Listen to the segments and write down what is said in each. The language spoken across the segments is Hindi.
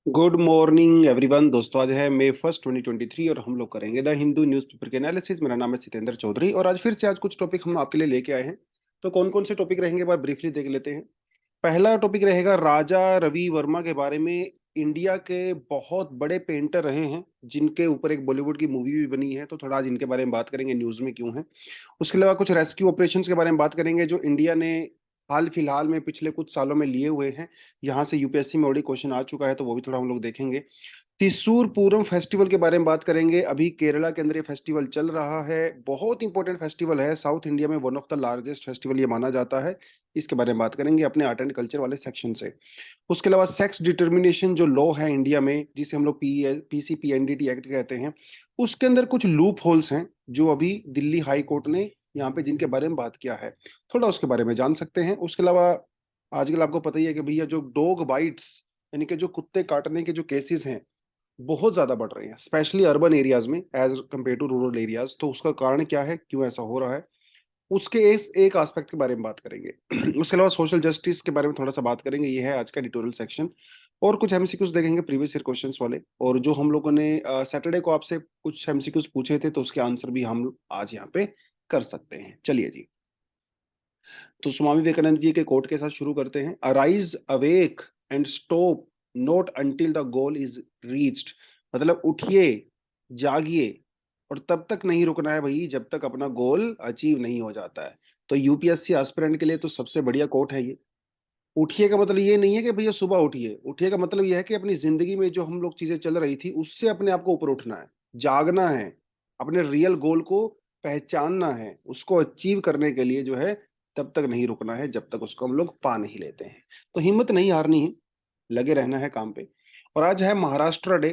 Good morning everyone. दोस्तों, आज है मई 1 2023 और हम लोग करेंगे द हिंदू न्यूज़पेपर के एनालिसिस। मेरा नाम है सितेंद्र चौधरी और आज कुछ टॉपिक हम आपके लिए लेके आए हैं। तो कौन कौन से टॉपिक रहेंगे, बार ब्रीफली देख लेते हैं। पहला टॉपिक रहेगा राजा रवि वर्मा के बारे में। इंडिया के बहुत बड़े पेंटर रहे हैं, जिनके ऊपर एक बॉलीवुड की मूवी भी बनी है, तो थोड़ा आज इनके बारे में बात करेंगे, न्यूज़ में क्यों है। उसके अलावा कुछ रेस्क्यू ऑपरेशंस के बारे में बात करेंगे जो इंडिया ने हाल फिलहाल में पिछले कुछ सालों में लिए हुए हैं। यहाँ से यूपीएससी में ऑलरेडी क्वेश्चन आ चुका है, तो वो भी थोड़ा हम लोग देखेंगे। त्रिशूर पूरम फेस्टिवल के बारे में बात करेंगे। अभी केरला के अंदर ये फेस्टिवल चल रहा है, बहुत इंपॉर्टेंट फेस्टिवल है, साउथ इंडिया में one of the largest festival ये माना जाता है। इसके बारे में बात करेंगे अपने आर्ट एंड कल्चर वाले सेक्शन से। उसके अलावा सेक्स डिटर्मिनेशन जो लॉ है इंडिया में, जिसे हम लोग पीसीपीएनडीटी एक्ट कहते हैं, उसके अंदर कुछ लूप होल्स हैं जो अभी दिल्ली हाई कोर्ट ने यहाँ पे जिनके बारे में बात किया है, थोड़ा उसके बारे में जान सकते हैं। उसके अलावा आजकल आपको पता ही है कि भैया जो डॉग बाइट्स, यानी कि जो कुत्ते काटने के जो केसेस हैं, बहुत ज्यादा बढ़ रहे हैं, स्पेशली अर्बन एरियाज में as compare to rural areas. तो उसका कारण क्या है, क्यों ऐसा हो रहा है, उसके इस एक एस्पेक्ट के बारे में बात करेंगे। उसके अलावा सोशल जस्टिस के बारे में थोड़ा सा बात करेंगे, ये है आज का एडिटोरियल सेक्शन। और कुछ एमसीक्यूज देखेंगे प्रीवियस ईयर क्वेश्चंस वाले, और जो हम लोगों ने सैटरडे को आपसे कुछ एमसीक्यूज पूछे थे, तो उसके आंसर भी हम आज यहाँ पे कर सकते हैं। चलिए जी। तो स्वामी विवेकानंद जी के कोट के साथ शुरू करते हैं। Arise awake and stop not until the goal is reached. मतलब उठिए, जागिए, और तब तक नहीं रुकना है भाई जब तक अपना गोल अचीव नहीं हो जाता है। तो यूपीएससी एस्पिरेंट के लिए तो सबसे बढ़िया कोट है ये। उठिए का मतलब ये नहीं है कि भैया सुबह उठिए, उठिए का मतलब ये है कि अपनी जिंदगी में जो हम लोग चीजें चल रही थी उससे अपने आप को ऊपर उठना है, जागना है, अपने रियल गोल को पहचानना है, उसको अचीव करने के लिए जो है तब तक नहीं रुकना है जब तक उसको हम लोग पा नहीं लेते हैं। तो हिम्मत नहीं हारनी है, लगे रहना है काम पे। और आज है महाराष्ट्र डे,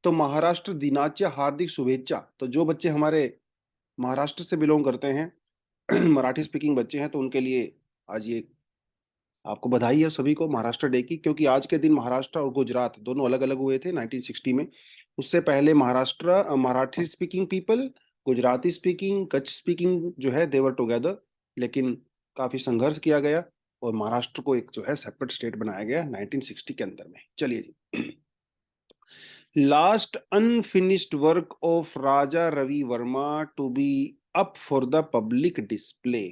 तो महाराष्ट्र दिनाच्या हार्दिक शुभेच्छा। तो जो बच्चे हमारे महाराष्ट्र से बिलोंग करते हैं, मराठी स्पीकिंग बच्चे हैं, तो उनके लिए आज ये आपको बधाई है सभी को महाराष्ट्र डे की, क्योंकि आज के दिन महाराष्ट्र और गुजरात दोनों अलग अलग हुए थे 1960 में। उससे पहले Maharashtra Marathi speaking people, Gujarati speaking, Kutch speaking जो है, देवर टुगेदर। लेकिन काफी संघर्ष किया गया और महाराष्ट्र को एक जो है सेपरेट स्टेट बनाया गया 1960 के अंदर में। चलिए जी। Last unfinished work of Raja Ravi Varma to be up for the public display.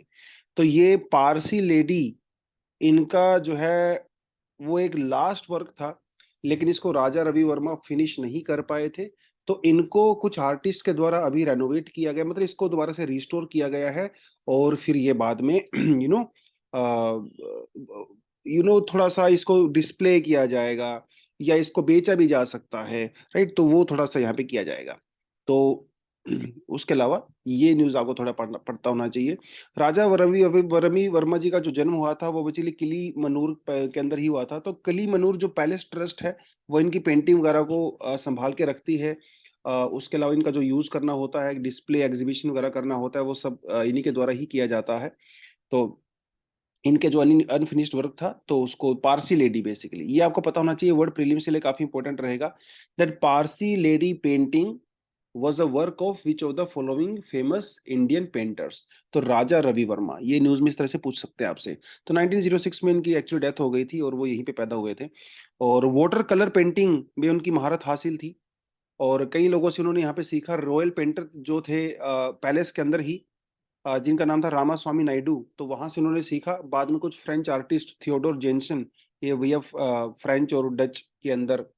तो ये पारसी लेडी, इनका जो है वो एक लास्ट वर्क था, लेकिन इसको राजा रवि वर्मा फिनिश नहीं कर पाए थे। तो इनको कुछ आर्टिस्ट के द्वारा अभी रेनोवेट किया गया, मतलब इसको दोबारा से रिस्टोर किया गया है। और फिर ये बाद में थोड़ा सा इसको डिस्प्ले किया जाएगा, या इसको बेचा भी जा सकता है, राइट। तो वो थोड़ा सा यहाँ पे किया जाएगा। तो उसके अलावा ये न्यूज आपको थोड़ा पढ़ता होना चाहिए। राजा रवि वर्मा जी का जो जन्म हुआ था वो बेसिकली किली मनूर के अंदर ही हुआ था। तो किली मनूर जो पैलेस ट्रस्ट है, वो इनकी पेंटिंग वगैरह को संभाल के रखती है। उसके अलावा इनका जो यूज करना होता है, डिस्प्ले एग्जीबिशन वगैरह करना होता है, वो सब इन्हीं के द्वारा ही किया जाता है। तो इनके जो अनफिनिश्ड वर्क था, तो उसको पारसी लेडी, बेसिकली ये आपको पता होना चाहिए, वर्ड प्रीलिम्स के लिए काफी इंपॉर्टेंट रहेगा। That Parsi lady painting was a work of which of the following famous Indian painters। तो राजा रवि वर्मा, ये न्यूज में इस तरह से पूछ सकते हैं आपसे। तो 1906 में इनकी एक्चुअल डेथ हो गई थी और वो यहीं पे पैदा हुए थे। और वाटर कलर पेंटिंग में उनकी महारत हासिल थी, और कई लोगों से उन्होंने यहाँ पे सीखा। रॉयल पेंटर जो थे पैलेस के अंदर ही, जिनका नाम था रामा स्वामी नायडू, तो वहां से उन्होंने सीखा। बाद में कुछ फ्रेंच आर्टिस्ट थियोडोर जेनसन, ये भैया फ्रेंच और डच के अंदर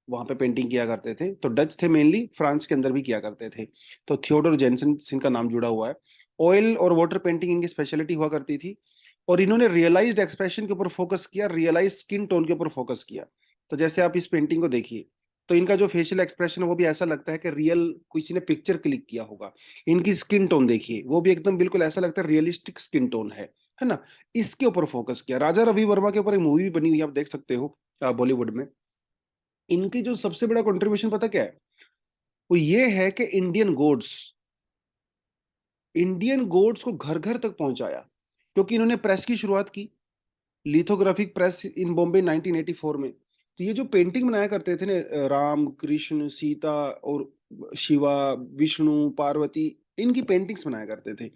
वहां पे पेंटिंग किया करते थे। तो डच थे मेनली, फ्रांस के अंदर भी किया करते थे। तो थियोडोर जेनसन से इनका नाम जुड़ा हुआ है। ऑयल और वाटर पेंटिंग इनकी स्पेशलिटी हुआ करती थी। और इन्होंने रियलाइज्ड एक्सप्रेशन के ऊपर फोकस किया, रियलाइज स्किन टोन के ऊपर फोकस किया। तो जैसे आप इस पेंटिंग को देखिए, तो इनका जो फेशियल एक्सप्रेशन है वो भी ऐसा लगता है कि रियल किसी ने पिक्चर क्लिक किया होगा। इनकी स्किन टोन देखिए, वो भी एकदम बिल्कुल ऐसा लगता है रियलिस्टिक स्किन टोन है ना। इसके ऊपर फोकस किया। राजा रवि वर्मा के ऊपर एक मूवी भी बनी हुई है, आप देख सकते हो बॉलीवुड में। इनकी जो सबसे बड़ा कंट्रीब्यूशन पता क्या है, वो ये है कि इंडियन गोड्स को घर घर तक पहुंचाया। क्योंकि इन्होंने प्रेस की शुरुआत की, लिथोग्राफिक प्रेस इन बॉम्बे 1984 में। तो ये जो पेंटिंग बनाया करते थे ना, राम कृष्ण सीता और शिवा विष्णु पार्वती, इनकी पेंटिंग्स बनाया करते थे।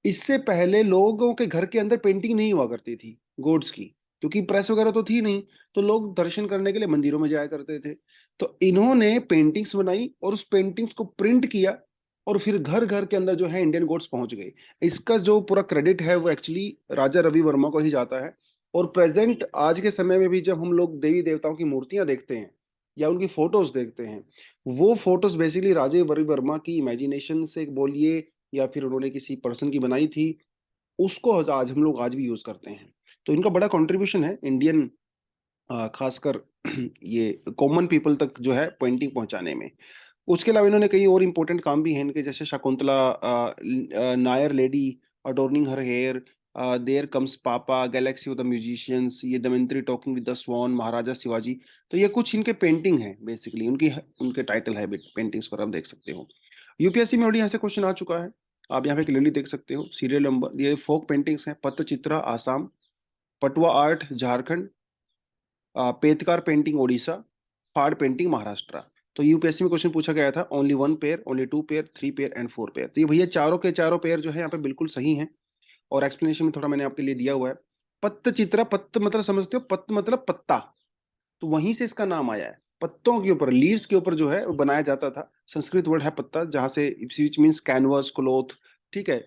इससे पहले लोगों के घर के अंदर पेंटिंग नहीं हुआ करती थी गोड्स की। क्योंकि प्रेस वगैरह तो थी नहीं, तो लोग दर्शन करने के लिए मंदिरों में जाया करते थे। तो इन्होंने पेंटिंग्स बनाई और उस पेंटिंग्स को प्रिंट किया, और फिर घर घर के अंदर जो है इंडियन गोड्स पहुंच गए। इसका जो पूरा क्रेडिट है वो एक्चुअली राजा रवि वर्मा को ही जाता है। और प्रेजेंट आज के समय में भी जब हम लोग देवी देवताओं की मूर्तियां देखते हैं या उनकी फोटोज देखते हैं, वो फोटोज बेसिकली राजे रवि वर्मा की इमेजिनेशन से बोलिए या फिर उन्होंने किसी पर्सन की बनाई थी, उसको आज हम लोग आज भी यूज करते हैं। तो इनका बड़ा कंट्रीब्यूशन है इंडियन, खासकर ये कॉमन पीपल तक जो है पेंटिंग पहुंचाने में। उसके अलावा इन्होंने कई और इम्पोर्टेंट काम भी हैं इनके, जैसे Shakuntala Nair lady adorning her hair, there comes papa, galaxy of the musicians, ये Damayanti talking with the swan, Maharaja Shivaji. तो ये कुछ इनके पेंटिंग है, बेसिकली उनके टाइटल है पेंटिंग्स पर, आप देख सकते हो। यूपीएससी में ऑलरेडी यहाँ से क्वेश्चन आ चुका है, आप यहाँ पे क्लियरली देख सकते हो सीरियल नंबर। ये फोक पेंटिंग्स हैं, पट्टचित्रा आसाम, पटवा आर्ट झारखंड, पेतकार पेंटिंग ओडिशा, फाड़ पेंटिंग महाराष्ट्र। तो यूपीएससी में क्वेश्चन पूछा गया था only 1 pair, only 2 pair, 3 pair and 4 pair. तो ये भैया चारों के चारों पेयर जो है यहाँ पे बिल्कुल सही हैं, और एक्सप्लेनेशन में थोड़ा मैंने आपके लिए दिया हुआ है। पत्त चित्रा, पत्त मतलब समझते हो, पत्त मतलब पत्ता, तो वहीं से इसका नाम आया है। पत्तों के ऊपर, लीव्स के ऊपर जो है वो बनाया जाता था। संस्कृत वर्ड है पत्ता, जहां से विच मीन्स कैनवस क्लोथ। ठीक है,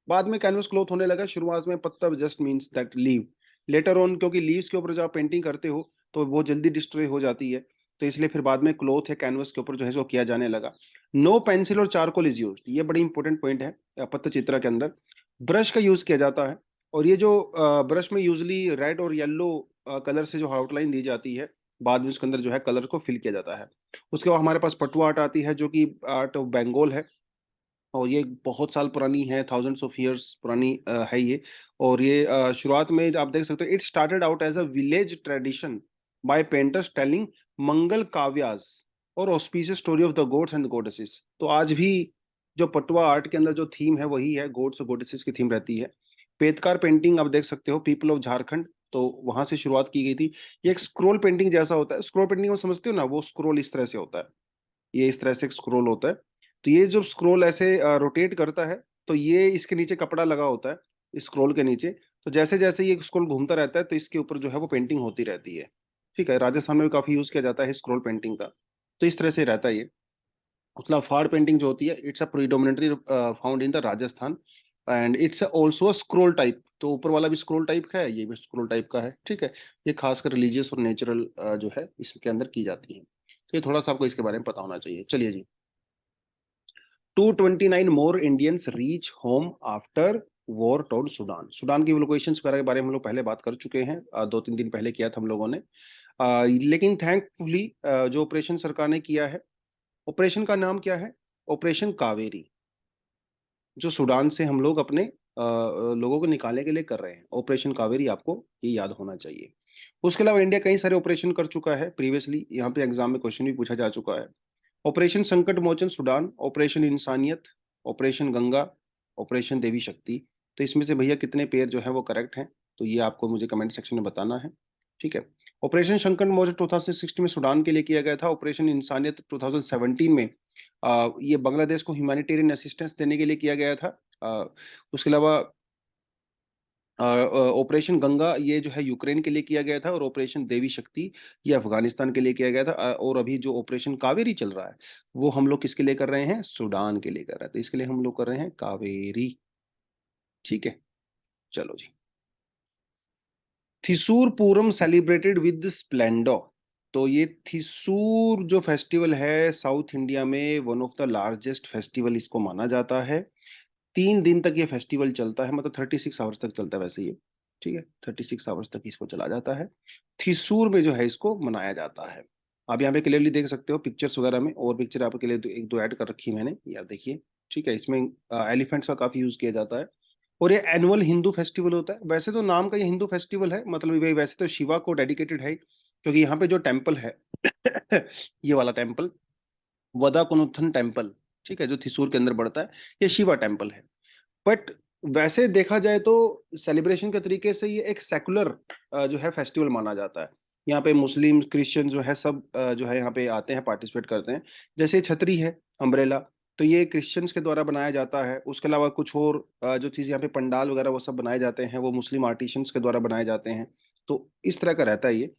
बाद में कैनवस क्लोथ होने लगा, शुरुआत में पत्ता just means that leave. Later on, क्योंकि लीव्स के ऊपर जब आप पेंटिंग करते हो तो वो जल्दी डिस्ट्रॉय हो जाती है, तो इसलिए फिर बाद में क्लोथ है कैनवस के ऊपर जो है वो किया जाने लगा। नो पेंसिल और चारकोल इज यूज, ये बड़ी इंपॉर्टेंट पॉइंट है पत्त चित्रा के अंदर। ब्रश का यूज किया जाता है, और ये जो ब्रश में यूजली रेड और येलो कलर से जो आउटलाइन दी जाती है, बाद में उसके अंदर जो है कलर को फिल किया जाता है। उसके बाद हमारे पास पटुआ आर्ट आती है, जो कि आर्ट ऑफ बंगाल है, और ये बहुत साल पुरानी है, थाउजेंड्स ऑफ इयर्स पुरानी है ये। और ये शुरुआत में आप देख सकते हो, it started out as a village tradition by painters telling Mangal Kavyas और auspicious story of the gods and goddesses. तो आज भी जो पटुआ आर्ट के अंदर जो थीम है वही है, गॉड्स और गॉडेसेस की थीम रहती है। पेतकार पेंटिंग आप देख सकते हो, पीपल ऑफ झारखंड, तो वहां से शुरुआत की गई थी। ये एक स्क्रोल पेंटिंग जैसा होता है, स्क्रोल पेंटिंग में समझते हो ना, वो स्क्रोल इस तरह से होता है, ये इस तरह से एक स्क्रोल होता है। तो ये जब स्क्रोल ऐसे रोटेट करता है, तो ये इसके नीचे कपड़ा लगा होता है, इस स्क्रोल के नीचे। तो जैसे जैसे ये स्क्रोल घूमता रहता है, तो इसके ऊपर जो है वो पेंटिंग होती रहती है। ठीक है, राजस्थान में भी काफी यूज किया जाता है स्क्रोल पेंटिंग का। तो इस तरह से रहता है ये। मतलब फाड़ पेंटिंग जो होती है, it's a predominantly found in the Rajasthan, and it's also a scroll type. तो ऊपर वाला भी स्क्रोल टाइप का है, ये भी स्क्रोल टाइप का है। ठीक है, ये खासकर रिलीजियस और नेचुरल जो है इसके अंदर की जाती है। तो ये थोड़ा सा आपको इसके बारे में पता होना चाहिए। चलिए जी। 229 more Indians reach home after war torn Sudan. Sudan की लोकेशंस वगैरह के बारे में हम लोग पहले बात कर चुके हैं, 2-3 दिन पहले किया था हम लोगों ने। लेकिन थैंकफुली जो ऑपरेशन सरकार ने किया है, ऑपरेशन का नाम क्या है? ऑपरेशन कावेरी, जो सूडान से हम लोग अपने लोगों को निकालने के लिए कर रहे हैं। ऑपरेशन कावेरी, आपको ये याद होना चाहिए। उसके अलावा इंडिया कई सारे ऑपरेशन कर चुका है प्रीवियसली, यहाँ पे एग्जाम में क्वेश्चन भी पूछा जा चुका है। ऑपरेशन संकट मोचन सूडान, ऑपरेशन इंसानियत, ऑपरेशन गंगा, ऑपरेशन देवी शक्ति। तो इसमें से भैया कितने पेयर जो है वो करेक्ट हैं, तो ये आपको मुझे कमेंट सेक्शन में बताना है। ठीक है, ऑपरेशन संकट मोचन 2016 में सूडान के लिए किया गया था। ऑपरेशन इंसानियत 2017 में ये बांग्लादेश को ह्यूमैनिटेरियन असिस्टेंस देने के लिए किया गया था। उसके अलावा ऑपरेशन गंगा ये जो है यूक्रेन के लिए किया गया था, और ऑपरेशन देवी शक्ति ये अफगानिस्तान के लिए किया गया था। और अभी जो ऑपरेशन कावेरी चल रहा है, वो हम लोग किसके लिए कर रहे हैं? सूडान के लिए कर रहे हैं। तो इसके लिए हम लोग कर रहे हैं कावेरी। ठीक है, चलो जी। थिसूर पूरम सेलिब्रेटेड विद स्प्लेंडर। तो ये थिसूर जो फेस्टिवल है, साउथ इंडिया में one of the largest festival इसको माना जाता है। 3 दिन तक ये फेस्टिवल चलता है, मतलब 36 आवर्स तक चलता है वैसे ये। ठीक है, 36 आवर्स तक इसको चला जाता है। थिसूर में जो है इसको मनाया जाता है। आप यहाँ पे क्लियरली देख सकते हो पिक्चर्स वगैरह में, और पिक्चर आपके लिए एक दो ऐड कर रखी है मैंने, यार देखिए। ठीक है, इसमें एलिफेंट्स का काफी यूज किया जाता है। और ये एनुअल हिंदू फेस्टिवल होता है। वैसे तो नाम का ये हिंदू फेस्टिवल है, मतलब ये वैसे तो शिवा को डेडिकेटेड है, क्योंकि यहाँ पे जो टेम्पल है ये वाला टेम्पल, वदाकुनुथन टेम्पल, ठीक है, जो थिसूर के अंदर पड़ता है, ये शिवा टेम्पल है। बट वैसे देखा जाए तो सेलिब्रेशन के तरीके से ये एक सेकुलर जो है फेस्टिवल माना जाता है। यहाँ पे मुस्लिम क्रिश्चियन जो है सब जो है यहाँ पे आते हैं, पार्टिसिपेट करते हैं। जैसे छतरी है, अम्ब्रेला, तो ये क्रिश्चियंस के द्वारा बनाया जाता है। उसके अलावा कुछ और जो चीज़ यहाँ पे पंडाल वगैरह वो सब बनाए जाते हैं, वो मुस्लिम आर्टिशंस के द्वारा बनाए जाते हैं। तो इस तरह का रहता है ये।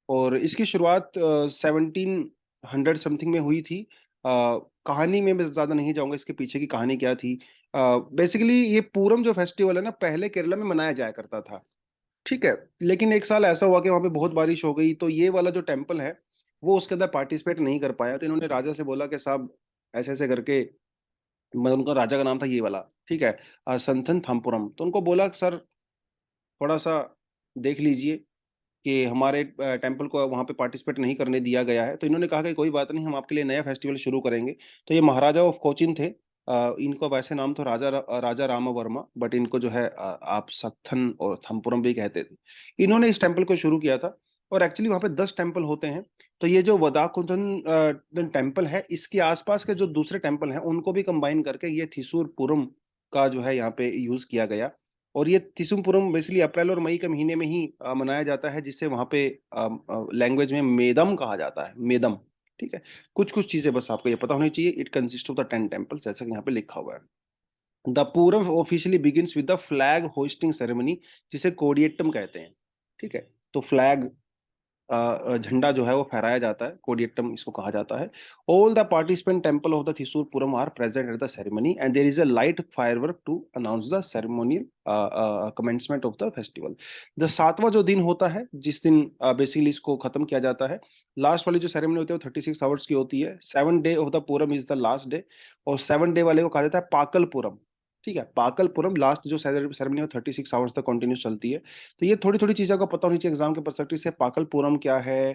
और इसकी शुरुआत 1700 समथिंग में हुई थी। कहानी में मैं ज्यादा नहीं जाऊंगा, इसके पीछे की कहानी क्या थी। बेसिकली ये पूरम जो फेस्टिवल है ना, पहले केरला में मनाया जाया करता था, ठीक है। लेकिन एक साल ऐसा हुआ कि वहां पे बहुत बारिश हो गई, तो ये वाला जो टेम्पल है वो उसके अंदर पार्टिसिपेट नहीं कर पाया। तो इन्होंने राजा से बोला कि साहब ऐसे ऐसे करके, मतलब उनका राजा का नाम था ये वाला, ठीक है, संथन थम्पुरम। तो उनको बोला सर थोड़ा सा देख लीजिए कि हमारे टेम्पल को वहाँ पे पार्टिसिपेट नहीं करने दिया गया है। तो इन्होंने कहा कि कोई बात नहीं, हम आपके लिए नया फेस्टिवल शुरू करेंगे। तो ये महाराजा ऑफ कोचिन थे। इनको वैसे नाम तो राजा राम वर्मा, बट इनको जो है आप सत्थन और थम्पुरम भी कहते थे। इन्होंने इस टेम्पल को शुरू किया था। और एक्चुअली वहाँ पे 10 टेम्पल होते हैं। तो ये जो वदाकुंदन टेम्पल है, इसके आसपास के जो दूसरे टेम्पल हैं उनको भी कंबाइन करके ये थिसुरपुरम का जो है यहाँ पे यूज किया गया। और ये थिसुरपुरम बेसिकली अप्रैल और मई के महीने में ही मनाया जाता है, जिसे वहाँ पे लैंग्वेज में मेदम कहा जाता है, मेदम, ठीक है। कुछ कुछ चीजें बस आपको ये पता होनी चाहिए। It consist of the 10 temples, जैसा कि यहाँ पे लिखा हुआ है। The Pooram officially begins with the flag hosting ceremony, जिसे कोडियट्टम कहते हैं, ठीक है। तो फ्लैग, झंडा जो है वो फहराया जाता है, कोडियट्टम इसको कहा जाता है। All the participant temple of the Thrissur Pooram are present at the ceremony and there is a light firework to announce the ceremonial commencement of the festival. The सातवां जो दिन होता है, जिस दिन बेसिकली इसको खत्म किया जाता है, लास्ट वाली जो सेरेमनी होती है वो 36 आवर्स की होती है। 7 day of the Pooram is the last day, और 7 डे वाले को कहा जाता है पाकलपुरम, ठीक है। पाकलपुरम लास्ट जो सेरेमनी है 36 आवर्स तक कंटिन्यूस चलती है। तो ये थोड़ी थोड़ी चीजों का पता होनी चाहिए एग्जाम के परस्पेक्टिव से। पाकलपुरम क्या है,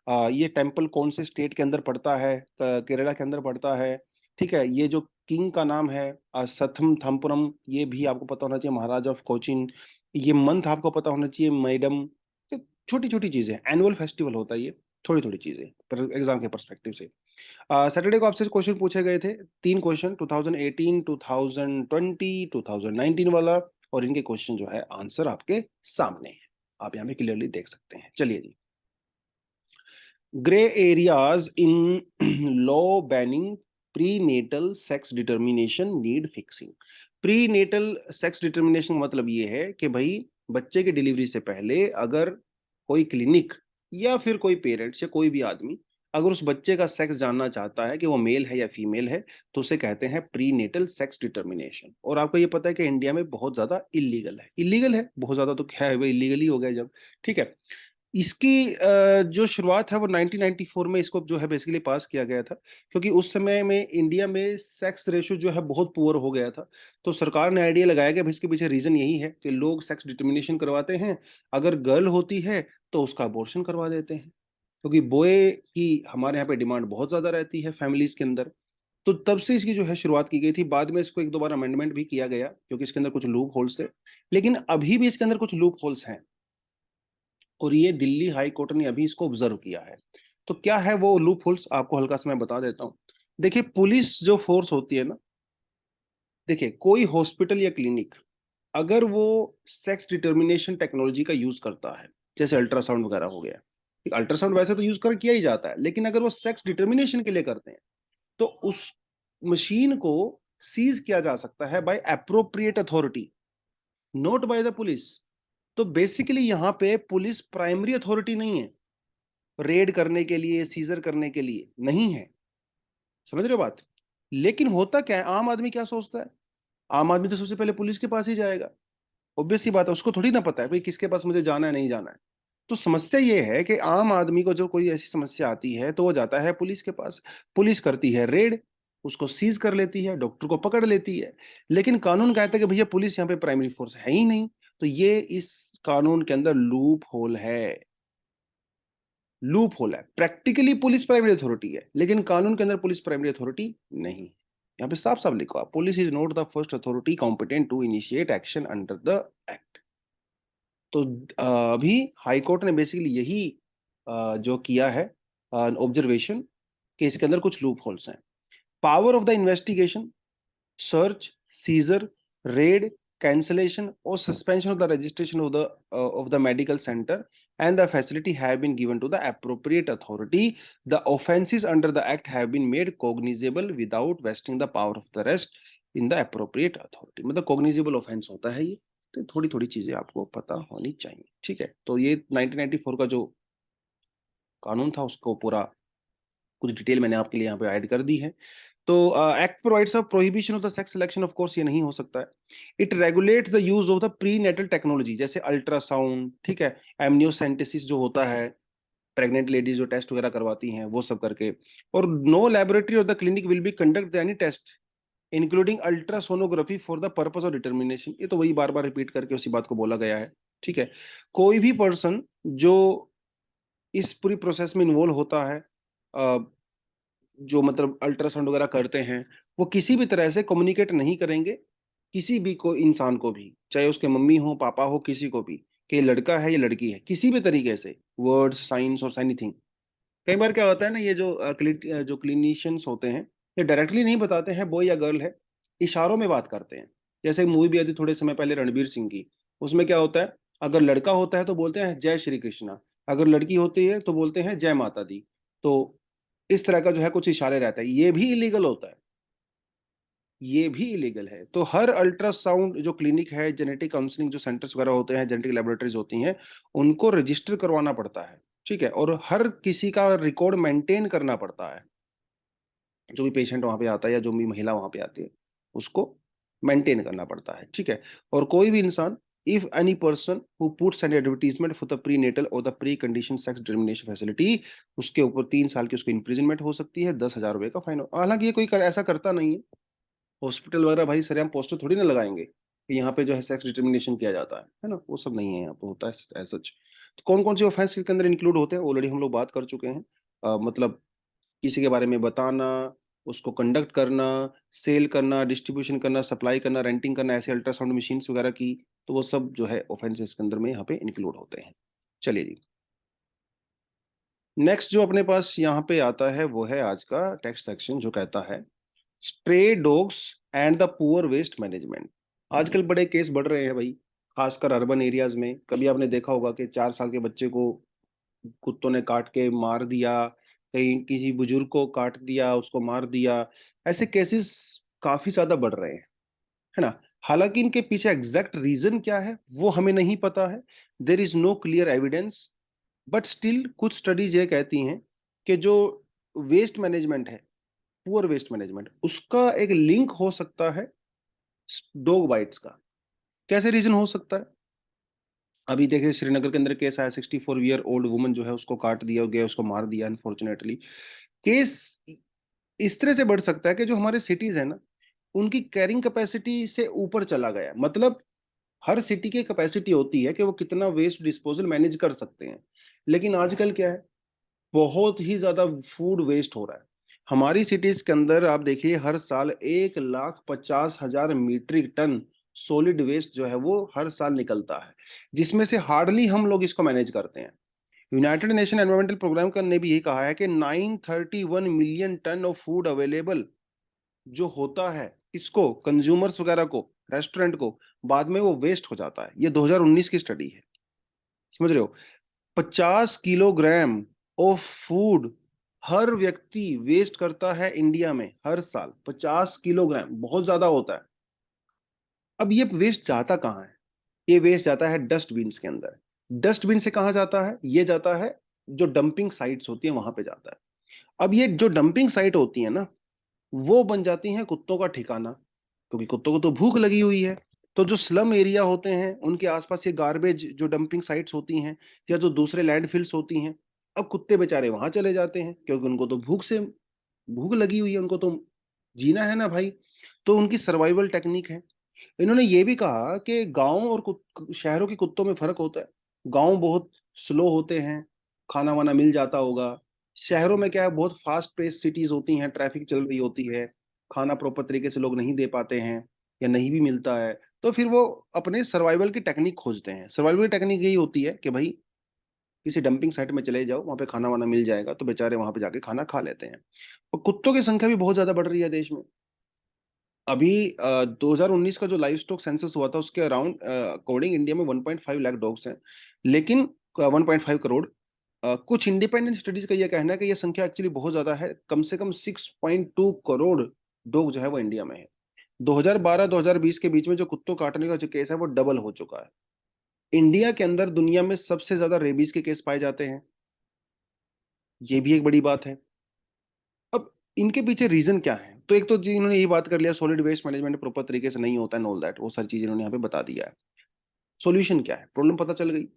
ये टेम्पल कौन से स्टेट के अंदर पड़ता है, केरला के अंदर पड़ता है, ठीक है। ये जो किंग का नाम है सथम थम्पुरम, ये भी आपको पता होना चाहिए, महाराज ऑफ कोचिन। ये मंथ आपको पता होना चाहिए, मैडम। छोटी छोटी चीजें, एनुअल फेस्टिवल होता है ये, थोड़ी थोड़ी चीजें एग्जाम के परस्पेक्टिव से। सैटरडे को आपसे क्वेश्चन पूछे गए थे, 3 क्वेश्चन, 2018, 2020, 2019 वाला। और इनके क्वेश्चन जो है आंसर आपके सामने है, आप यहाँ पे क्लियरली देख सकते हैं। चलिए जी। Grey areas in law banning prenatal sex determination need fixing. Prenatal sex determination मतलब ये है कि भाई बच्चे की डिलीवरी से पहले अगर कोई क्लिनिक या फिर कोई पेरेंट्स या कोई भी आदमी अगर उस बच्चे का सेक्स जानना चाहता है कि वो मेल है या फीमेल है, तो उसे कहते हैं प्रीनेटल सेक्स डिटर्मिनेशन। और आपको ये पता है कि इंडिया में बहुत ज्यादा इलीगल है, इलीगल है बहुत ज्यादा, तो क्या है वो इलीगल ही हो गया जब, ठीक है। इसकी जो शुरुआत है वो 1994 में इसको जो है बेसिकली पास किया गया था, क्योंकि उस समय में इंडिया में सेक्स रेशो जो है बहुत पुअर हो गया था। तो सरकार ने आइडिया लगाया कि भाई इसके पीछे रीजन यही है कि लोग सेक्स डिटर्मिनेशन करवाते हैं, अगर गर्ल होती है तो उसका अबॉर्शन करवा देते हैं, क्योंकि बॉय की हमारे यहाँ पे डिमांड बहुत ज्यादा रहती है फैमिलीज के अंदर। तो तब से इसकी जो है शुरुआत की गई थी। बाद में इसको एक दो बार अमेंडमेंट भी किया गया, क्योंकि इसके अंदर कुछ लूप होल्स थे। लेकिन अभी भी इसके अंदर कुछ लूप होल्स हैं, और ये दिल्ली हाई कोर्ट ने अभी इसको ऑब्जर्व किया है। तो क्या है वो लूप होल्स, आपको हल्का सा मैं बता देता हूँ। देखिए पुलिस जो फोर्स होती है ना, देखिए कोई हॉस्पिटल या क्लिनिक अगर वो सेक्स डिटर्मिनेशन टेक्नोलॉजी का यूज करता है, जैसे अल्ट्रासाउंड वगैरह हो गया, अल्ट्रासाउंड वैसे तो यूज कर किया ही जाता है, लेकिन अगर वो सेक्स डिटर्मिनेशन के लिए करते हैं तो उस मशीन को सीज किया जा सकता है by appropriate authority, not by the police. तो बेसिकली यहाँ पे पुलिस प्राइमरी अथॉरिटी नहीं है रेड करने के लिए, सीजर करने के लिए नहीं है, समझ रहे हो बात। लेकिन होता क्या है, आम आदमी क्या सोचता है, आम आदमी तो सबसे पहले पुलिस के पास ही जाएगा। ऑब्वियस सी बात है, उसको थोड़ी ना पता है भाई किसके पास मुझे जाना है नहीं जाना है। तो समस्या ये है कि आम आदमी को जो कोई ऐसी समस्या आती है तो वो जाता है पुलिस के पास, पुलिस करती है रेड, उसको सीज कर लेती है, डॉक्टर को पकड़ लेती है। लेकिन कानून कहता है कि भैया पुलिस यहाँ पे प्राइमरी फोर्स है ही नहीं। तो ये इस कानून के अंदर लूप होल है, लूप होल है। प्रैक्टिकली पुलिस प्राइमरी अथॉरिटी है, लेकिन कानून के अंदर पुलिस प्राइमरी अथॉरिटी नहीं। यहाँ पे साफ साफ लिखो, police is not the first authority competent to initiate action under the act. तो अभी हाई कोर्ट ने बेसिकली यही जो किया है ऑब्जर्वेशन, कि इसके अंदर कुछ लूप होल्स हैं। Power of the investigation, search, seizure, raid, cancellation or suspension of the registration of the medical center and the facility have been given to the appropriate authority. The offenses under the act have been made cognizable without vesting the power of the rest in the appropriate authority. मतलब cognizable offense होता है ये, तो थोड़ी थोड़ी चीजें आपको पता होनी चाहिए, ठीक है। तो ये 1994 का जो कानून था उसको पूरा कुछ डिटेल मैंने आपके लिए यहाँ पे ऐड कर दी है। तो act provides a prohibition of the sex selection, of course ये नहीं हो सकता है। It regulates the use of the prenatal technology, जैसे अल्ट्रासाउंड, ठीक है, एमनियोसेंटेसिस जो होता है, प्रेग्नेंट लेडीज जो टेस्ट वगैरह करवाती हैं वो सब करके। और नो लैबोरेटरी और the clinic will be conduct any test including ultrasonography for the purpose of determination. ये तो वही बार बार रिपीट करके उसी बात को बोला गया है, ठीक है। कोई भी पर्सन जो इस पूरी प्रोसेस में इन्वॉल्व होता है, जो मतलब अल्ट्रासाउंड वगैरह करते हैं, वो किसी भी तरह से कम्युनिकेट नहीं करेंगे किसी भी को इंसान को भी, चाहे उसके मम्मी हो पापा हो किसी को भी, कि ये लड़का है ये लड़की है, किसी भी तरीके से वर्ड्स साइंस और एनीथिंग। कई बार क्या होता है ना, ये जो जो क्लिनिशियंस होते हैं, ये डायरेक्टली नहीं बताते हैं बॉय या गर्ल है, इशारों में बात करते हैं। जैसे एक मूवी भी आई थी थोड़े समय पहले रणबीर सिंह की, उसमें क्या होता है, अगर लड़का होता है तो बोलते हैं जय श्री कृष्णा, अगर लड़की होती है तो बोलते हैं जय माता दी। तो इस तरह का जो है कुछ इशारे रहता है, ये भी इलीगल होता है, ये भी इलीगल है। तो हर अल्ट्रासाउंड जो क्लिनिक है, जेनेटिक काउंसलिंग जो सेंटर्स वगैरह होते हैं, जेनेटिक लेबोरेटरीज होती हैं, उनको रजिस्टर करवाना पड़ता है, ठीक है। और हर किसी का रिकॉर्ड मेंटेन करना पड़ता है, जो भी पेशेंट वहां पे आता है या जो भी महिला वहां पे आती है उसको मेंटेन करना पड़ता है, ठीक है। और कोई भी इंसान, if any person who puts an advertisement for the prenatal और the precondition sex determination facility, उसके ऊपर 3 साल की उसको इम्प्रिजनमेंट हो सकती है, 10,000 रुपए का फाइन। हालांकि ये कोई ऐसा करता नहीं है, हॉस्पिटल वगैरह भाई सरेआम पोस्टर थोड़ी ना लगाएंगे कि यहाँ पे जो है सेक्स डिटर्मिनेशन किया जाता है ना, वो सब नहीं है यहाँ पे होता है एज सच। तो कौन कौन सी ऑफेंस इसके अंदर इंक्लूड होते हैं ऑलरेडी हम लोग बात कर चुके हैं। मतलब किसी के बारे में बताना, उसको कंडक्ट करना, सेल करना, डिस्ट्रीब्यूशन करना, सप्लाई करना, रेंटिंग करना, ऐसे अल्ट्रासाउंड मशीन्स वगैरह की, तो वो सब जो है ऑफेंसेस के अंदर में यहाँ पे इंक्लूड होते हैं। चलिए जी, नेक्स्ट जो अपने पास यहाँ पे आता है वो है आज का टेक्स्ट सेक्शन, जो कहता है stray dogs and the poor waste management. आजकल बड़े केस बढ़ रहे हैं भाई, खासकर अर्बन एरियाज में। कभी आपने देखा होगा कि 4 साल के बच्चे को कुत्तों ने काट के मार दिया, कहीं किसी बुजुर्ग को काट दिया उसको मार दिया। ऐसे केसेस काफी ज्यादा बढ़ रहे हैं, है ना। हालांकि इनके पीछे एग्जैक्ट रीजन क्या है वो हमें नहीं पता है, there is no clear evidence. But still कुछ स्टडीज ये कहती हैं कि जो वेस्ट मैनेजमेंट है, पुअर वेस्ट मैनेजमेंट, उसका एक लिंक हो सकता है डॉग बाइट्स का। कैसे रीजन हो सकता है? अभी देखिए श्रीनगर के अंदर केस आया, 64 ईयर ओल्ड वुमन जो है उसको काट दिया गया, उसको मार दिया अनफॉर्चुनेटली। केस इस तरह से बढ़ सकता है कि जो हमारे सिटीज है ना, उनकी कैरिंग कैपेसिटी से ऊपर चला गया। मतलब हर सिटी की कैपेसिटी होती है कि वो कितना वेस्ट डिस्पोजल मैनेज कर सकते हैं, लेकिन आजकल क्या है, बहुत ही ज्यादा फूड वेस्ट हो रहा है। हमारी सिटीज के अंदर आप देखिए हर साल 1,50,000 मीट्रिक टन सॉलिड वेस्ट जो है वो हर साल निकलता है, जिसमें से हार्डली हम लोग इसको मैनेज करते हैं। यूनाइटेड नेशन एनवायरमेंटल प्रोग्राम का ने भी यही कहा है कि 931 million ton of food available जो होता है, इसको कंज्यूमर्स वगैरह को, रेस्टोरेंट को, बाद में वो वेस्ट हो जाता है। ये 2019 की स्टडी है, समझ रहे हो। 50 किलोग्राम ऑफ फूड हर व्यक्ति वेस्ट करता है इंडिया में हर साल। 50 किलोग्राम बहुत ज्यादा होता है। अब ये वेस्ट जाता कहाँ है? ये वेस्ट जाता है डस्टबिन के अंदर। डस्टबिन से कहाँ जाता है? ये जाता है जो डंपिंग साइट्स होती है वहां पे जाता है। अब ये जो डंपिंग साइट होती है ना, वो बन जाती हैं कुत्तों का ठिकाना, क्योंकि कुत्तों को तो भूख लगी हुई है। तो जो स्लम एरिया होते हैं उनके आसपास ये गार्बेज जो डंपिंग साइट्स होती हैं, या जो दूसरे लैंडफिल्स होती हैं, अब कुत्ते बेचारे वहां चले जाते हैं, क्योंकि उनको तो भूख लगी हुई है, उनको तो जीना है ना भाई। तो उनकी सर्वाइवल टेक्निक है। इन्होंने ये भी कहा कि गांव और शहरों के कुत्तों में फर्क होता है। गांव बहुत स्लो होते हैं, खाना वाना मिल जाता होगा। शहरों में क्या है, बहुत फास्ट पेस सिटीज होती हैं, ट्रैफिक चल रही होती है, खाना प्रॉपर तरीके से लोग नहीं दे पाते हैं या नहीं भी मिलता है। तो फिर वो अपने सर्वाइवल की टेक्निक खोजते हैं। सर्वाइवल की टेक्निक यही होती है कि भाई किसी डंपिंग साइट में चले जाओ, वहां पे खाना वाना मिल जाएगा, तो बेचारे वहां पे जाके खाना खा लेते हैं। और कुत्तों की संख्या भी बहुत ज्यादा बढ़ रही है देश में। अभी 2019 का जो लाइव स्टॉक सेंसस हुआ था उसके अराउंड अकॉर्डिंग इंडिया में 1.5 लाख डॉग्स हैं, लेकिन 1.5 करोड़। कुछ इंडिपेंडेंट स्टडीज का यह कहना है कि यह संख्या एक्चुअली बहुत ज्यादा है, कम से कम 6.2 करोड़ डॉग जो है वो इंडिया में है। 2012-2020 के बीच में जो कुत्तों काटने का जो केस है वो डबल हो चुका है। इंडिया के अंदर दुनिया में सबसे ज्यादा रेबीज के केस पाए जाते हैं, ये भी एक बड़ी बात है। अब इनके पीछे रीजन क्या है? तो एक तो जी इन्होंने यही बात कर लिया, सॉलिड वेस्ट मैनेजमेंट प्रॉपर तरीके से नहीं होता है, ऑल दैट, वो सारी चीजें इन्होंने यहाँ पे बता दिया है। सॉल्यूशन क्या है? प्रॉब्लम पता चल गई।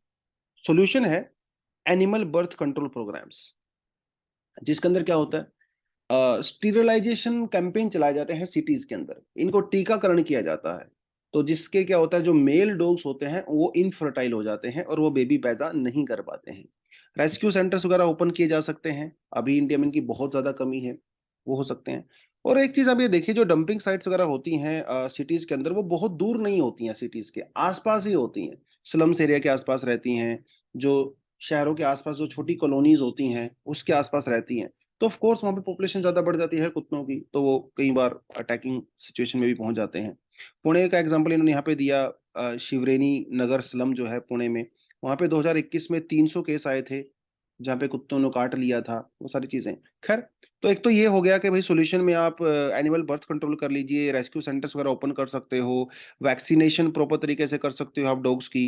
सॉल्यूशन है एनिमल बर्थ कंट्रोल प्रोग्राम्स, जिसके अंदर क्या होता है, स्टीरिलाइजेशन कैंपेन चलाए जाते हैं सिटीज के अंदर, इनको टीकाकरण किया जाता है। तो जिसके क्या होता है, जो मेल डॉग्स होते हैं वो इनफर्टाइल हो जाते हैं और वो बेबी पैदा नहीं कर पाते हैं। रेस्क्यू सेंटर्स वगैरह ओपन किए जा सकते हैं, अभी इंडिया में इनकी बहुत ज्यादा कमी है, वो हो सकते हैं। और एक चीज आप ये देखिए, जो डंपिंग साइट्स वगैरह होती हैं सिटीज के अंदर, वो बहुत दूर नहीं होती हैं, सिटीज के आसपास ही होती हैं, स्लम्स एरिया के आसपास रहती हैं, जो शहरों के आसपास जो छोटी कॉलोनीज होती हैं उसके आसपास रहती हैं। तो ऑफ कोर्स वहां पे पॉपुलेशन ज्यादा बढ़ जाती है कुत्तों की, तो वो कई बार अटैकिंग सिचुएशन में भी पहुंच जाते हैं। पुणे का एग्जांपल इन्होंने यहाँ पे दिया, शिवरेनी नगर स्लम जो है पुणे में, वहां पे 2021 में 300 केस आए थे जहाँ पे कुत्तों ने काट लिया था, वो सारी चीजें। खैर, तो एक तो ये हो गया कि भाई सोल्यूशन में आप एनिमल बर्थ कंट्रोल कर लीजिए, रेस्क्यू सेंटर्स वगैरह ओपन कर सकते हो, वैक्सीनेशन प्रॉपर तरीके से कर सकते हो आप डॉग्स की।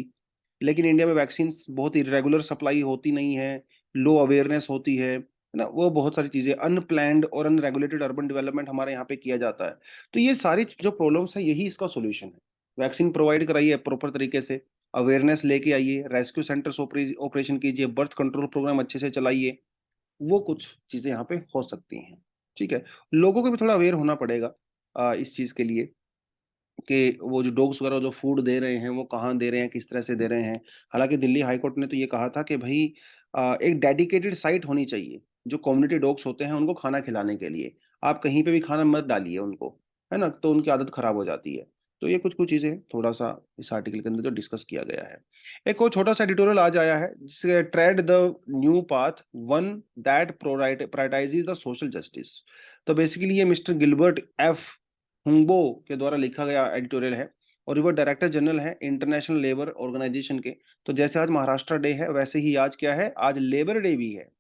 लेकिन इंडिया में वैक्सीन बहुत इरेगुलर सप्लाई होती नहीं है, लो अवेयरनेस होती है ना, वो बहुत सारी चीजें, अनप्लैंड और अनरेगुलेटेड अर्बन डेवलपमेंट हमारे यहाँ पे किया जाता है। तो ये सारी जो प्रॉब्लम्स है, यही इसका सोल्यूशन है। वैक्सीन प्रोवाइड कराइए प्रॉपर तरीके से, अवेयरनेस लेके आइए, रेस्क्यू सेंटर्स ऑपरेशन कीजिए, बर्थ कंट्रोल प्रोग्राम अच्छे से चलाइए, वो कुछ चीजें यहाँ पे हो सकती हैं। ठीक है, लोगों को भी थोड़ा अवेयर होना पड़ेगा इस चीज के लिए, कि वो जो डॉग्स वगैरह जो फूड दे रहे हैं वो कहाँ दे रहे हैं, किस तरह से दे रहे हैं। हालांकि दिल्ली हाई कोर्ट ने तो ये कहा था कि भाई एक डेडिकेटेड साइट होनी चाहिए जो कम्युनिटी डॉग्स होते हैं उनको खाना खिलाने के लिए। आप कहीं पे भी खाना मत डालिए उनको, है ना, तो उनकी आदत खराब हो जाती है। तो ये कुछ कुछ चीजें थोड़ा सा इस आर्टिकल के अंदर जो डिस्कस किया गया है। एक और छोटा सा एडिटोरियल आज आया है, जिससे tread the new path, one that prioritises the social justice. तो बेसिकली ये मिस्टर गिलबर्ट एफ हुंगबो के द्वारा लिखा गया एडिटोरियल है, और वो डायरेक्टर जनरल है इंटरनेशनल लेबर ऑर्गेनाइजेशन के। तो जैसे आज महाराष्ट्र डे है, वैसे ही आज क्या है, आज लेबर डे भी है,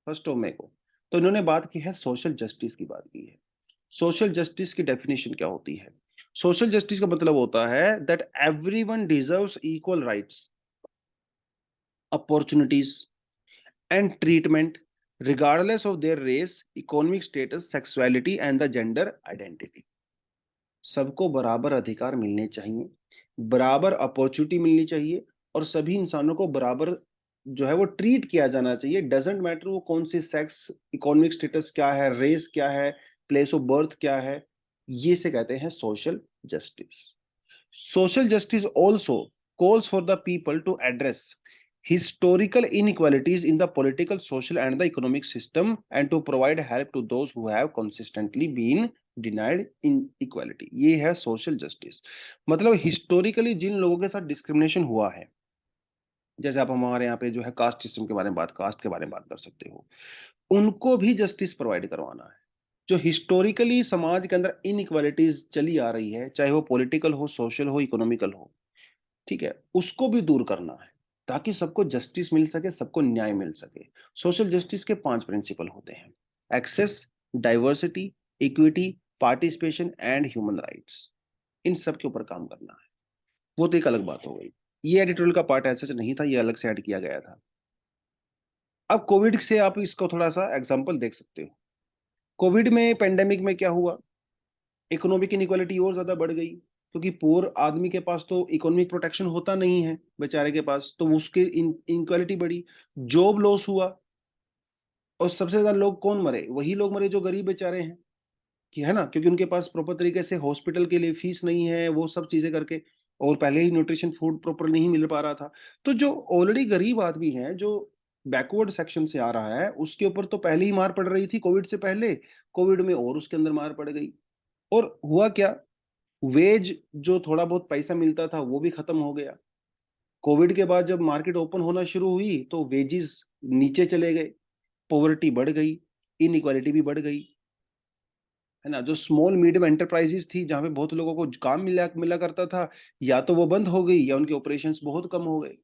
1 मई को। तो इन्होंने बात की है सोशल जस्टिस की, बात की है। सोशल जस्टिस की डेफिनेशन क्या होती है? सोशल जस्टिस का मतलब होता है that everyone deserves equal rights, opportunities and treatment regardless of their race, economic status, sexuality and the gender identity। सबको बराबर अधिकार मिलने चाहिए, बराबर अपॉर्चुनिटी मिलनी चाहिए, और सभी इंसानों को बराबर जो है वो ट्रीट किया जाना चाहिए। डजेंट मैटर वो कौन सी सेक्स, इकोनॉमिक स्टेटस क्या है, रेस क्या है, प्लेस ऑफ बर्थ क्या है, ये से कहते हैं social justice. Social justice also calls for the people to address historical inequalities in the political, social, and the economic system, and to provide help to those who have consistently been denied in equality. ये है सोशल जस्टिस। मतलब हिस्टोरिकली जिन लोगों के साथ डिस्क्रिमिनेशन हुआ है, जैसे आप हमारे यहाँ पे जो है कास्ट सिस्टम के बारे में बात, कास्ट के बारे में बात कर सकते हो, उनको भी जस्टिस प्रोवाइड करवाना है। जो हिस्टोरिकली समाज के अंदर इनइक्वालिटीज चली आ रही है, चाहे वो पॉलिटिकल हो, सोशल हो, इकोनॉमिकल हो, ठीक है, उसको भी दूर करना है, ताकि सबको जस्टिस मिल सके, सबको न्याय मिल सके। सोशल जस्टिस के 5 प्रिंसिपल होते हैं: access, diversity, equity, participation and human rights. इन सब के ऊपर काम करना है। वो तो एक अलग बात हो गई, ये एडिटोरियल का पार्ट ऐसा नहीं था, ये अलग से ऐड किया गया था। अब कोविड से आप इसको थोड़ा सा एग्जांपल देख सकते हो। कोविड में, पेंडेमिक में क्या हुआ, इकोनॉमिक इनइक्वालिटी और ज्यादा बढ़ गई, क्योंकि पुअर आदमी के पास तो इकोनॉमिक प्रोटेक्शन होता नहीं है बेचारे के पास, तो उसके इनइक्वालिटी बढ़ी, जॉब लॉस हुआ, और सबसे ज्यादा लोग कौन मरे? वही लोग मरे जो गरीब बेचारे हैं, कि है ना, क्योंकि उनके पास प्रॉपर तरीके से हॉस्पिटल के लिए फीस नहीं है, वो सब चीजें करके, और पहले ही न्यूट्रिशन फूड प्रॉपर नहीं मिल पा रहा था। तो जो ऑलरेडी गरीब आदमी है, जो बैकवर्ड सेक्शन से आ रहा है, उसके ऊपर तो पहले ही मार पड़ रही थी कोविड से पहले, कोविड में और उसके अंदर मार पड़ गई। और हुआ क्या, वेज जो थोड़ा बहुत पैसा मिलता था वो भी खत्म हो गया। कोविड के बाद जब मार्केट ओपन होना शुरू हुई तो वेजेस नीचे चले गए, पॉवर्टी बढ़ गई, इनइक्वालिटी भी बढ़ गई, है ना। जो स्मॉल मीडियम एंटरप्राइजेस थी, जहां पे बहुत लोगों को काम मिला मिला करता था, या तो वो बंद हो गई या उनके ऑपरेशंस बहुत कम हो गए।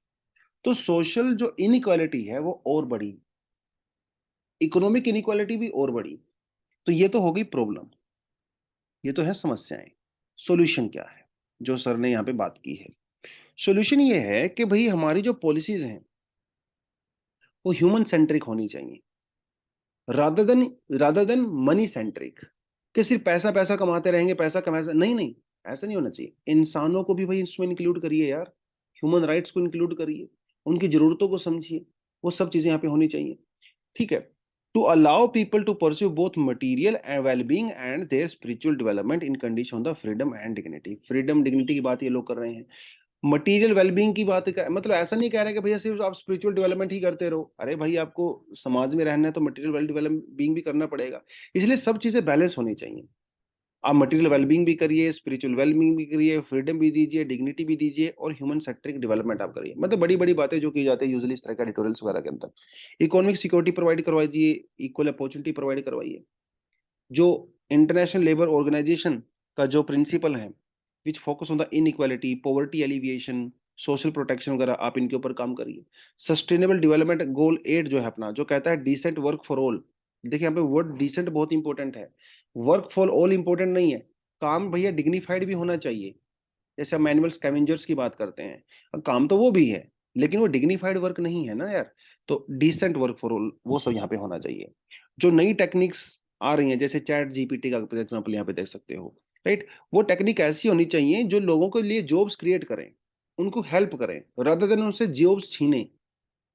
तो सोशल जो इनइक्वालिटी है वो और बढ़ी, इकोनॉमिक इनइक्वालिटी भी और बढ़ी। तो ये तो हो गई प्रॉब्लम, ये तो है समस्याएं। सॉल्यूशन क्या है जो सर ने यहाँ पे बात की है? सॉल्यूशन ये है कि भाई हमारी जो पॉलिसीज हैं वो ह्यूमन सेंट्रिक होनी चाहिए, रादर देन मनी सेंट्रिक, कि सिर्फ पैसा पैसा कमाते रहेंगे, पैसा कमाए, नहीं नहीं, ऐसा नहीं होना चाहिए। इंसानों को भी भाई इसमें इंक्लूड करिए यार, ह्यूमन राइट्स को इंक्लूड करिए, उनकी जरूरतों को समझिए, वो सब चीजें यहाँ पे होनी चाहिए। ठीक है, to allow people to pursue both material and wellbeing and their spiritual development in condition of the freedom and dignity. Freedom dignity की बात ये लोग कर रहे हैं, मटीरियल वेलबींग की बात कर, मतलब ऐसा नहीं कह रहे कि भैया सिर्फ आप स्पिरिचुअल डेवलपमेंट ही करते रहो। अरे भाई आपको समाज में रहना है तो मटीरियल वेल डेवलपिंग भी करना पड़ेगा, इसलिए सब चीजें बैलेंस होनी चाहिए। आप मटेरियल वेलबींग भी करिए, स्पिरिचुअल वेलबींग भी करिए, फ्रीडम भी दीजिए, डिग्निटी भी दीजिए, और ह्यूमन सेंट्रिक डेवलपमेंट आप करिए। मतलब बड़ी बड़ी बातें जो की जाती है यूजुअली इस तरह के एडिटोरियल्स वगैरह के अंदर। इकोनॉमिक सिक्योरिटी प्रोवाइड करवाइए, इक्वल अपॉर्चुनिटी प्रोवाइड करवाइए। जो इंटरनेशनल लेबर ऑर्गेनाइजेशन का जो प्रिंसिपल है, which focus on the inequality, poverty alleviation, social protection वगैरह, आप इनके ऊपर काम करिए। सस्टेनेबल डेवलपमेंट गोल 8 जो है अपना, जो कहता है डिसेंट वर्क फॉर ऑल। देखिए यहाँ पे वर्ड डिसेंट बहुत इंपॉर्टेंट है, वर्क फॉर ऑल इंपॉर्टेंट नहीं है, काम भैया डिग्निफाइड भी होना चाहिए। जैसे हम मैनुअल स्कैवेंजर्स की बात करते हैं, अब काम तो वो भी है, लेकिन वो डिग्निफाइड वर्क नहीं है ना यार। तो डिसेंट वर्क फॉर ऑल वो सब यहाँ पे होना चाहिए। जो नई टेक्निक्स आ रही हैं, जैसे चैट जीपीटी का एग्जांपल यहाँ पे देख सकते हो, राइट, वो टेक्निक ऐसी होनी चाहिए जो लोगों के लिए जॉब्स क्रिएट करें, उनको हेल्प करें, रादर देन उनसे जॉब्स छीने।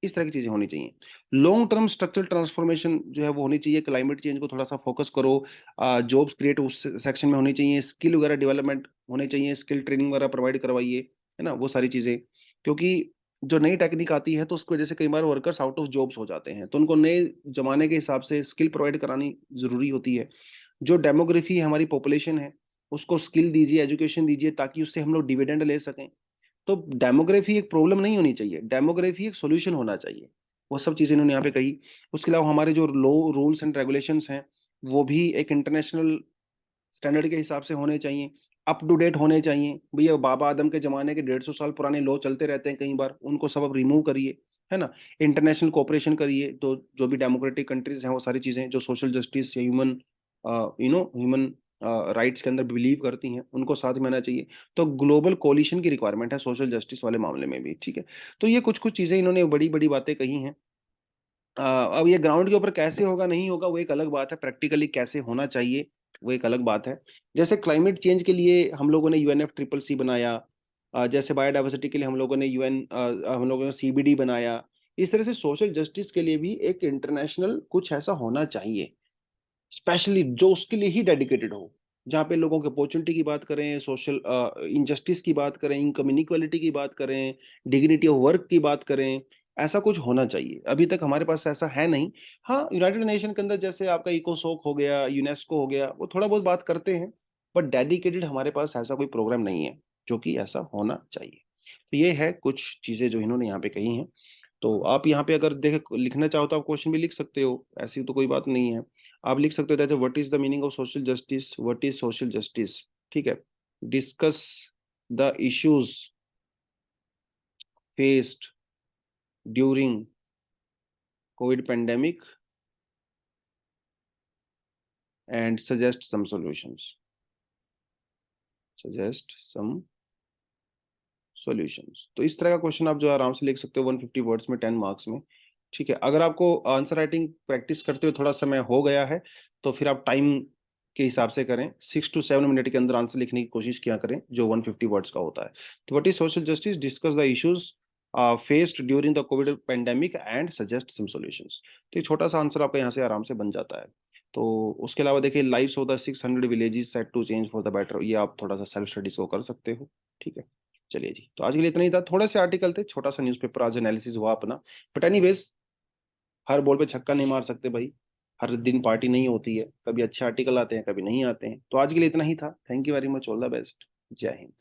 इस तरह की चीजें होनी चाहिए। लॉन्ग टर्म स्ट्रक्चरल ट्रांसफॉर्मेशन जो है वो होनी चाहिए, क्लाइमेट चेंज को थोड़ा सा फोकस करो, जॉब्स क्रिएट उस सेक्शन में होनी चाहिए, स्किल वगैरह डेवलपमेंट होने चाहिए, स्किल ट्रेनिंग वगैरह प्रोवाइड करवाइए, है ना, वो सारी चीजें। क्योंकि जो नई टेक्निक आती है तो उसकी वजह से कई बार वर्कर्स आउट ऑफ जॉब्स हो जाते हैं, तो उनको नए जमाने के हिसाब से स्किल प्रोवाइड करानी जरूरी होती है। जो डेमोग्राफी है, हमारी पॉपुलेशन है, उसको स्किल दीजिए, एजुकेशन दीजिए, ताकि उससे हम लोग डिविडेंड ले सकें। तो डेमोग्राफी एक प्रॉब्लम नहीं होनी चाहिए, डेमोग्राफी एक सॉल्यूशन होना चाहिए। वो सब चीजें इन्होंने यहाँ पे कही। उसके अलावा हमारे जो लो रूल्स एंड रेगुलेशंस हैं वो भी एक इंटरनेशनल स्टैंडर्ड के हिसाब से होने चाहिए, अप टू डेट होने चाहिए। भैया बाबा आदम के जमाने के 150 साल पुराने लॉ चलते रहते हैं कई बार, उनको सब अब रिमूव करिए, है ना। इंटरनेशनल कोऑपरेशन करिए, तो जो भी डेमोक्रेटिक कंट्रीज हैं वो सारी चीजें जो सोशल जस्टिस या ह्यूमन ह्यूमन राइट्स के अंदर बिलीव करती हैं, उनको साथ में आना चाहिए। तो ग्लोबल कोलिशन की रिक्वायरमेंट है सोशल जस्टिस वाले मामले में भी, ठीक है। तो ये कुछ कुछ चीजें इन्होंने बड़ी बड़ी बातें कही हैं। अब ये ग्राउंड के ऊपर कैसे होगा नहीं होगा वो एक अलग बात है, प्रैक्टिकली कैसे होना चाहिए वो एक अलग बात है। जैसे क्लाइमेट चेंज के लिए हम लोगों ने यूएनएफ ट्रिपल सी बनाया, जैसे बायोडाइवर्सिटी के लिए हम लोगों ने हम लोगों ने सीबीडी बनाया। इस तरह से सोशल जस्टिस के लिए भी एक इंटरनेशनल कुछ ऐसा होना चाहिए, स्पेशली जो उसके लिए ही डेडिकेटेड हो, जहाँ पे लोगों के अपॉर्चुनिटी की बात करें, सोशल इनजस्टिस की बात करें, इनकम इनइक्वालिटी की बात करें, डिग्निटी ऑफ वर्क की बात करें। ऐसा कुछ होना चाहिए, अभी तक हमारे पास ऐसा है नहीं। हाँ, यूनाइटेड नेशन के अंदर जैसे आपका इकोसोक हो गया, यूनेस्को हो गया, वो थोड़ा बहुत बात करते हैं, बट डेडिकेटेड हमारे पास ऐसा कोई प्रोग्राम नहीं है जो कि ऐसा होना चाहिए। तो ये है कुछ चीजें जो इन्होंने यहाँ पे कही हैं। तो आप यहाँ पे अगर देख लिखना चाहो तो आप क्वेश्चन भी लिख सकते हो, ऐसी तो कोई बात नहीं है। आप लिख सकते हो जैसे what is the meaning of social justice, what is social justice, ठीक है। Discuss the issues faced during covid pandemic and suggest some solutions, suggest some solutions. तो इस तरह का क्वेश्चन आप जो आराम से लिख सकते हो 150 वर्ड्स में, 10 मार्क्स में, ठीक है। अगर आपको आंसर राइटिंग प्रैक्टिस करते हुए थोड़ा समय हो गया है तो फिर आप टाइम के हिसाब से करें, 6 to 7 मिनट के अंदर आंसर लिखने की कोशिश किया करें जो 150 वर्ड्स का होता है। तो what is social justice, discuss the issues faced during the covid pandemic and suggest some solutions. तो ये छोटा सा आंसर आपका यहाँ से आराम से बन जाता है। तो उसके अलावा देखिए, lives of the 600 villages set to change for the better, ये आप थोड़ा सा सेल्फ स्टडीज को कर सकते हो, ठीक है। चलिए जी, तो आज के लिए इतना ही था, थोड़े से आर्टिकल थे, छोटा सा न्यूज़पेपर आज एनालिसिस हुआ अपना। बट एनीवेज, हर बॉल पे छक्का नहीं मार सकते भाई, हर दिन पार्टी नहीं होती है, कभी अच्छे आर्टिकल आते हैं कभी नहीं आते हैं। तो आज के लिए इतना ही था, thank you very much, all the best, जय हिंद।